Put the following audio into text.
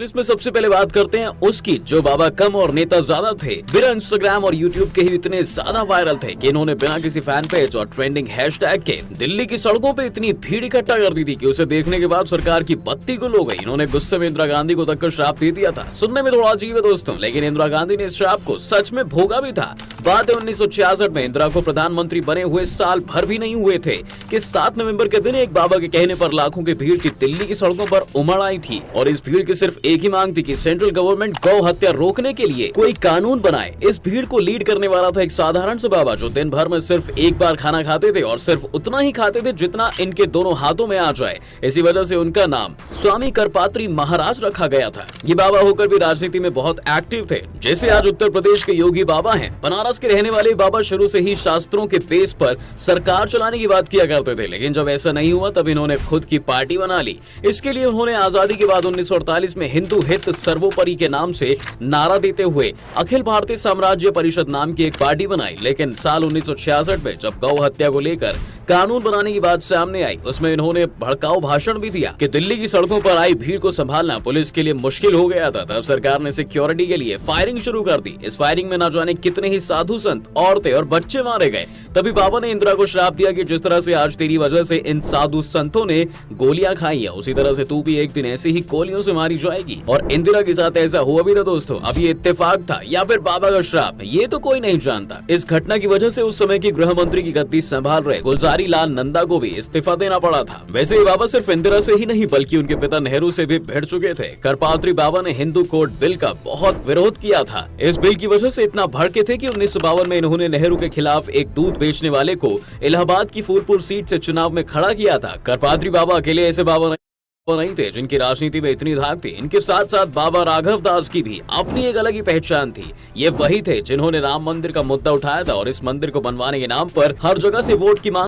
इसमें सबसे पहले बात करते हैं उसकी, जो बाबा कम और नेता ज्यादा थे। बिना इंस्टाग्राम और यूट्यूब के ही इतने ज्यादा वायरल थे कि इन्होंने बिना किसी फैन पेज और ट्रेंडिंग हैशटैग के दिल्ली की सड़कों पे इतनी भीड़ इकट्ठा कर दी थी कि उसे देखने के बाद सरकार की बत्ती गुल हो गई। इन्होंने गुस्से में इंदिरा गांधी को तक श्राप दे दिया था। सुनने में थोड़ा अजीब है दोस्तों, लेकिन इंदिरा गांधी ने इस श्राप को सच में भोगा भी था। बात है 1966 में इंदिरा को प्रधानमंत्री बने हुए साल भर भी नहीं हुए थे कि 7 नवंबर के दिन एक बाबा के कहने पर लाखों की भीड़ की दिल्ली की सड़कों पर उमड़ आई थी। और इस भीड़ की सिर्फ एक ही मांग थी कि सेंट्रल गवर्नमेंट गौ हत्या रोकने के लिए कोई कानून बनाए। इस भीड़ को लीड करने वाला था एक साधारण सा बाबा जो दिन भर में सिर्फ एक बार खाना खाते थे और सिर्फ उतना ही खाते थे जितना इनके दोनों हाथों में आ जाए। इसी वजह से उनका नाम स्वामी करपात्री महाराज रखा गया था। ये बाबा होकर भी राजनीति में बहुत एक्टिव थे। जैसे आज उत्तर प्रदेश के योगी बाबा हैं, बनारस के रहने वाले बाबा शुरू से ही शास्त्रों के बेस पर सरकार चलाने की बात किया करते थे, लेकिन जब ऐसा नहीं हुआ तब इन्होंने खुद की पार्टी बना ली। इसके लिए उन्होंने आजादी के बाद 1948 में हिंदू हित सर्वोपरि के नाम से नारा देते हुए अखिल भारतीय साम्राज्य परिषद नाम की एक पार्टी बनाई। लेकिन साल 1966 में जब गौ हत्या को लेकर कानून बनाने की बात सामने आई, उसमें इन्होंने भड़काऊ भाषण भी दिया कि दिल्ली की सड़कों पर आई भीड़ को संभालना पुलिस के लिए मुश्किल हो गया था। तब सरकार ने सिक्योरिटी के लिए फायरिंग शुरू कर दी। इस फायरिंग में न जाने कितने ही साधु संत, औरतें और बच्चे मारे गए। तभी बाबा ने इंदिरा को श्राप दिया कि जिस तरह से आज तेरी वजह से इन साधु संतों ने गोलियां खाई है, उसी तरह से तू भी एक दिन ऐसे ही गोलियों से मारी जाएगी। और इंदिरा के साथ ऐसा हुआ भी था दोस्तों। अब ये इत्तेफाक था या फिर बाबा का श्राप, ये तो कोई नहीं जानता। इस घटना की वजह से उस समय की गृह मंत्री की गद्दी संभाल रहे गुलजारी लाल नंदा को भी इस्तीफा देना पड़ा था। वैसे ये बाबा सिर्फ इंदिरा से ही नहीं बल्कि उनके पिता नेहरू से भी भिड़ चुके थे। करपात्री बाबा ने हिंदू कोड बिल का बहुत विरोध किया था। इस बिल की वजह से इतना भड़के थे कि 1952 में इन्होंने नेहरू के खिलाफ एक दूध बेचने वाले को इलाहाबाद की फूलपुर सीट से चुनाव में खड़ा किया था। करपात्री बाबा अकेले ऐसे बाबा नहीं थे जिनकी राजनीति में इतनी धाक थी। इनके साथ साथ बाबा राघव दास की भी अपनी एक अलग ही पहचान थी। ये वही थे जिन्होंने राम मंदिर का मुद्दा उठाया था और इस मंदिर को बनवाने के नाम पर हर जगह से वोट की मांग